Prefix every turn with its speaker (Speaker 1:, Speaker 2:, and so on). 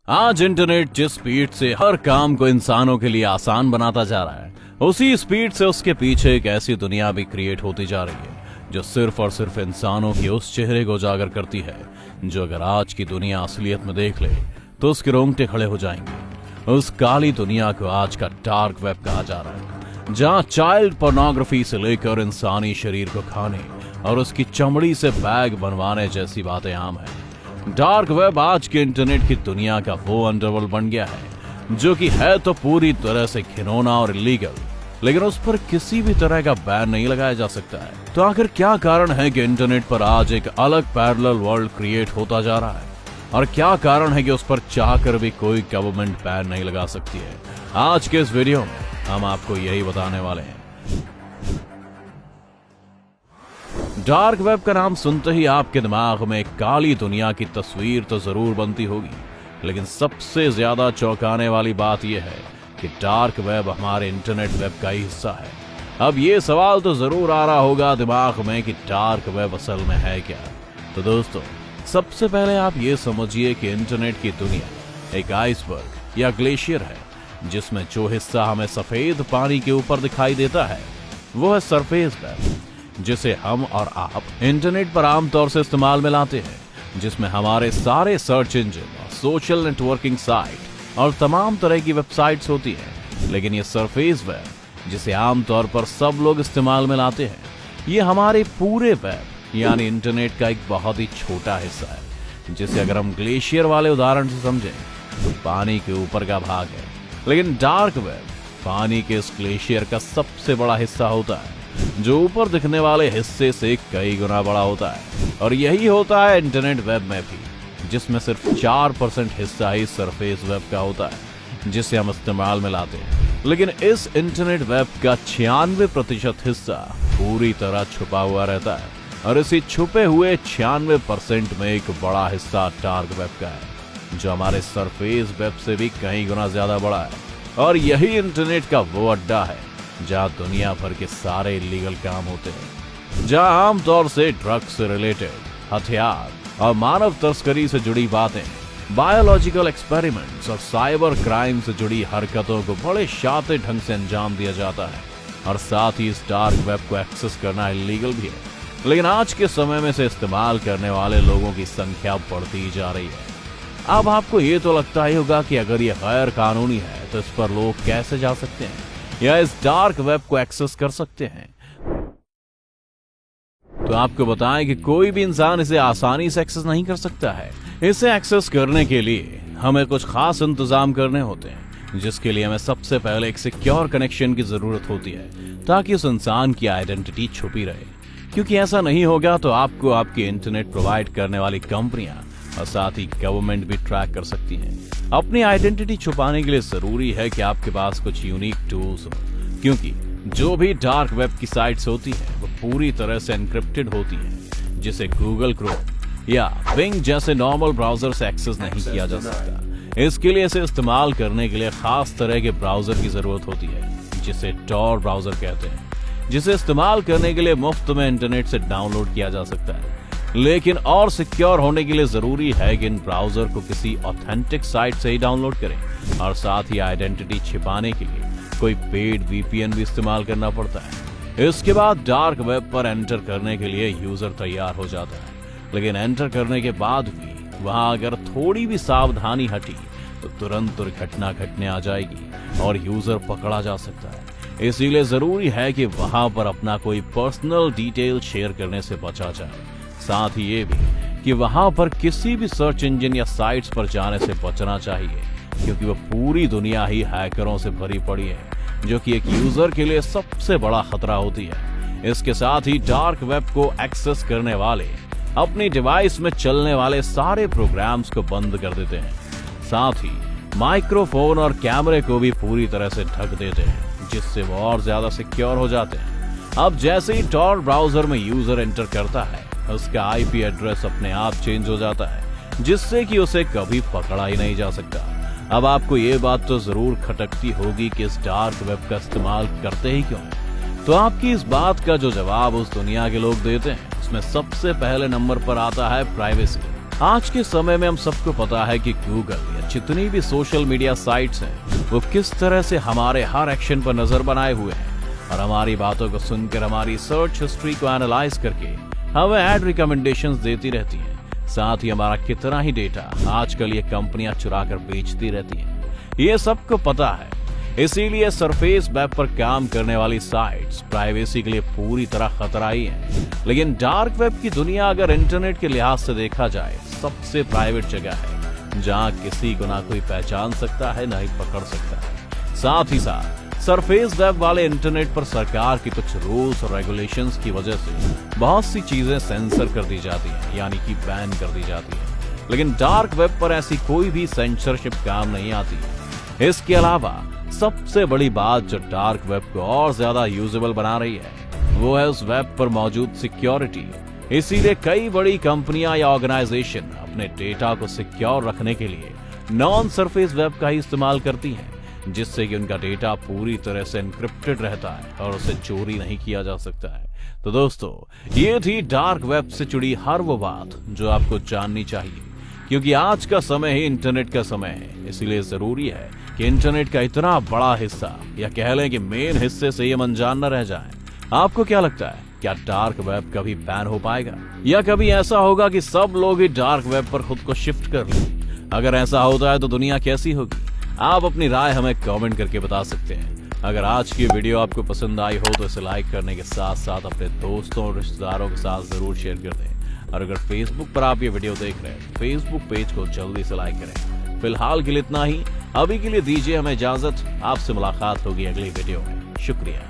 Speaker 1: आज इंटरनेट जिस स्पीड से हर काम को इंसानों के लिए आसान बनाता जा रहा है, उसी स्पीड से उसके पीछे एक ऐसी दुनिया भी क्रिएट होती जा रही है जो सिर्फ और सिर्फ इंसानों के उस चेहरे को उजागर करती है जो अगर आज की दुनिया असलियत में देख ले तो उसके रोंगटे खड़े हो जाएंगे। उस काली दुनिया को आज का डार्क वेब कहा जा रहा है, जहां चाइल्ड पोर्नोग्राफी से लेकर इंसानी शरीर को खाने और उसकी चमड़ी से बैग बनवाने जैसी बातें आम है। डार्क वेब आज के इंटरनेट की दुनिया का वो अंडरवर्ल्ड बन गया है जो कि है तो पूरी तरह से घिनौना और इलीगल, लेकिन उस पर किसी भी तरह का बैन नहीं लगाया जा सकता है। तो आखिर क्या कारण है कि इंटरनेट पर आज एक अलग पैरेलल वर्ल्ड क्रिएट होता जा रहा है, और क्या कारण है कि उस पर चाहकर भी कोई गवर्नमेंट बैन नहीं लगा सकती है? आज के इस वीडियो में हम आपको यही बताने वाले हैं। डार्क वेब का नाम सुनते ही आपके दिमाग में एक काली दुनिया की तस्वीर तो जरूर बनती होगी, लेकिन सबसे ज्यादा चौंकाने वाली बात यह है कि डार्क वेब हमारे इंटरनेट वेब का ही हिस्सा है। अब ये सवाल तो जरूर आ रहा होगा दिमाग में कि डार्क वेब असल में है क्या। तो दोस्तों, सबसे पहले आप ये समझिए कि इंटरनेट की दुनिया एक आइसबर्ग या ग्लेशियर है, जिसमें जो हिस्सा हमें सफेद पानी के ऊपर दिखाई देता है वो है सरफेस वेब, जिसे हम और आप इंटरनेट पर आमतौर से इस्तेमाल में लाते हैं, जिसमें हमारे सारे सर्च इंजन और सोशल नेटवर्किंग साइट और तमाम तरह की वेबसाइट्स होती हैं। लेकिन ये सरफेस वेब, जिसे आमतौर पर सब लोग इस्तेमाल में लाते हैं, ये हमारे पूरे वेब यानी इंटरनेट का एक बहुत ही छोटा हिस्सा है, जिसे अगर हम ग्लेशियर वाले उदाहरण से समझें तो पानी के ऊपर का भाग है। लेकिन डार्क वेब पानी के इस ग्लेशियर का सबसे बड़ा हिस्सा होता है, जो ऊपर दिखने वाले हिस्से से कई गुना बड़ा होता है। और यही होता है इंटरनेट वेब में भी, जिसमें सिर्फ 4% हिस्सा ही सरफेस वेब का होता है, जिसे हम इस्तेमाल में लाते हैं। लेकिन इस इंटरनेट वेब का 96% हिस्सा पूरी तरह छुपा हुआ रहता है, और इसी छुपे हुए 96% में एक बड़ा हिस्सा डार्क वेब का है, जो हमारे सरफेस वेब से भी कई गुना ज्यादा बड़ा है। और यही इंटरनेट का वो अड्डा है जहां दुनिया भर के सारे इलीगल काम होते हैं, जहां आमतौर से ड्रग्स से रिलेटेड हथियार और मानव तस्करी से जुड़ी बातें, बायोलॉजिकल एक्सपेरिमेंट्स और साइबर क्राइम से जुड़ी हरकतों को बड़े शातिर ढंग से अंजाम दिया जाता है। और साथ ही इस डार्क वेब को एक्सेस करना इलीगल भी है, लेकिन आज के समय में से इस्तेमाल करने वाले लोगों की संख्या बढ़ती ही जा रही है। अब आपको ये तो लगता ही होगा कि अगर ये गैर कानूनी है तो इस पर लोग कैसे जा सकते हैं या इस डार्क वेब को एक्सेस कर सकते हैं। तो आपको बताएं कि कोई भी इंसान इसे आसानी से एक्सेस नहीं कर सकता है। इसे एक्सेस करने के लिए हमें कुछ खास इंतजाम करने होते हैं, जिसके लिए हमें सबसे पहले एक सिक्योर कनेक्शन की जरूरत होती है, ताकि उस इंसान की आइडेंटिटी छुपी रहे। क्योंकि ऐसा नहीं होगा तो आपको आपकी इंटरनेट प्रोवाइड करने वाली कंपनियां और साथ ही गवर्नमेंट भी ट्रैक कर सकती हैं। अपनी आइडेंटिटी छुपाने के लिए जरूरी है कि आपके पास कुछ यूनिक टूल्स हो, क्योंकि जो भी डार्क वेब की साइट्स होती हैं वो पूरी तरह से एन्क्रिप्टेड होती हैं, जिसे गूगल क्रोम या बिंग जैसे नॉर्मल ब्राउजर से एक्सेस नहीं किया जा सकता। इसके लिए इसे इस्तेमाल करने के लिए खास तरह के ब्राउजर की जरूरत होती है, जिसे टॉर ब्राउजर कहते हैं, जिसे इस्तेमाल करने के लिए मुफ्त में इंटरनेट से डाउनलोड किया जा सकता है। लेकिन और सिक्योर होने के लिए जरूरी है कि इन ब्राउजर को किसी ऑथेंटिक साइट से ही डाउनलोड करें, और साथ ही आइडेंटिटी छिपाने के लिए कोई पेड वीपीएन भी इस्तेमाल करना पड़ता है। इसके बाद डार्क वेब पर एंटर करने के लिए यूजर तैयार हो जाता है, लेकिन एंटर करने के बाद भी वहां अगर थोड़ी भी सावधानी हटी तो तुरंत दुर्घटना घटने आ जाएगी और यूजर पकड़ा जा सकता है। इसीलिए जरूरी है कि वहां पर अपना कोई पर्सनल डिटेल शेयर करने से बचा जाए। साथ ही ये भी कि वहां पर किसी भी सर्च इंजन या साइट्स पर जाने से बचना चाहिए, क्योंकि वो पूरी दुनिया ही हैकरों से भरी पड़ी है, जो कि एक यूजर के लिए सबसे बड़ा खतरा होती है। इसके साथ ही डार्क वेब को एक्सेस करने वाले अपनी डिवाइस में चलने वाले सारे प्रोग्राम्स को बंद कर देते हैं। साथ ही माइक्रोफोन और कैमरे को भी पूरी तरह से ढक देते हैं, जिससे वो और ज्यादा सिक्योर हो जाते हैं। अब जैसे ही टॉर ब्राउजर में यूजर एंटर करता है, उसका आईपी एड्रेस अपने आप चेंज हो जाता है, जिससे कि उसे कभी पकड़ा ही नहीं जा सकता। अब आपको ये बात तो जरूर खटकती होगी कि इस डार्क वेब का इस्तेमाल करते ही क्यों? तो आपकी इस बात का जो जवाब उस दुनिया के लोग देते हैं, उसमें सबसे पहले नंबर पर आता है प्राइवेसी। आज के समय में हम सबको पता है कि गूगल या जितनी भी सोशल मीडिया साइट्स हैं वो किस तरह से हमारे हर एक्शन पर नजर बनाए हुए हैं और हमारी बातों को सुनकर हमारी सर्च हिस्ट्री को एनालाइज करके हमें एड रिकमेंडेशंस देती रहती हैं। साथ ही हमारा कितना ही डेटा आजकल ये कंपनियां चुरा कर बेचती रहती हैं, ये सबको पता है। इसीलिए सरफेस वेब पर काम करने वाली साइट्स प्राइवेसी के लिए पूरी तरह खतरा ही है। लेकिन डार्क वेब की दुनिया अगर इंटरनेट के लिहाज से देखा जाए सबसे प्राइवेट जगह है, जहां किसी को ना कोई पहचान सकता है ना ही पकड़ सकता है। साथ ही साथ सरफेस वेब वाले इंटरनेट पर सरकार की कुछ रूल्स और रेगुलेशंस की वजह से बहुत सी चीजें सेंसर कर दी जाती हैं, यानी कि बैन कर दी जाती है। लेकिन डार्क वेब पर ऐसी कोई भी सेंसरशिप काम नहीं आती है। इसके अलावा सबसे बड़ी बात जो डार्क वेब को और ज्यादा यूजेबल बना रही है वो है उस वेब पर मौजूद सिक्योरिटी। इसीलिए कई बड़ी कंपनियां या ऑर्गेनाइजेशन अपने डेटा को सिक्योर रखने के लिए नॉन सरफेस वेब का ही इस्तेमाल करती हैं, जिससे कि उनका डेटा पूरी तरह से एन्क्रिप्टेड रहता है और उसे चोरी नहीं किया जा सकता है। तो दोस्तों, ये थी डार्क वेब से जुड़ी हर वो बात जो आपको जाननी चाहिए, क्योंकि आज का समय ही इंटरनेट का समय है। इसीलिए जरूरी है कि इंटरनेट का इतना बड़ा हिस्सा, या कह लें कि मेन हिस्से से ये अनजान न रह जाए। आपको क्या लगता है, क्या डार्क वेब कभी बैन हो पाएगा, या कभी ऐसा होगा कि सब लोग ही डार्क वेब पर खुद को शिफ्ट कर लें? अगर ऐसा होता है तो दुनिया कैसी होगी? आप अपनी राय हमें कमेंट करके बता सकते हैं। अगर आज की वीडियो आपको पसंद आई हो तो इसे लाइक करने के साथ साथ अपने दोस्तों और रिश्तेदारों के साथ जरूर शेयर कर दें। और अगर फेसबुक पर आप ये वीडियो देख रहे हैं तो फेसबुक पेज को जल्दी से लाइक करें। फिलहाल के लिए इतना ही। अभी के लिए दीजिए हमें इजाजत। आपसे मुलाकात होगी अगली वीडियो में। शुक्रिया।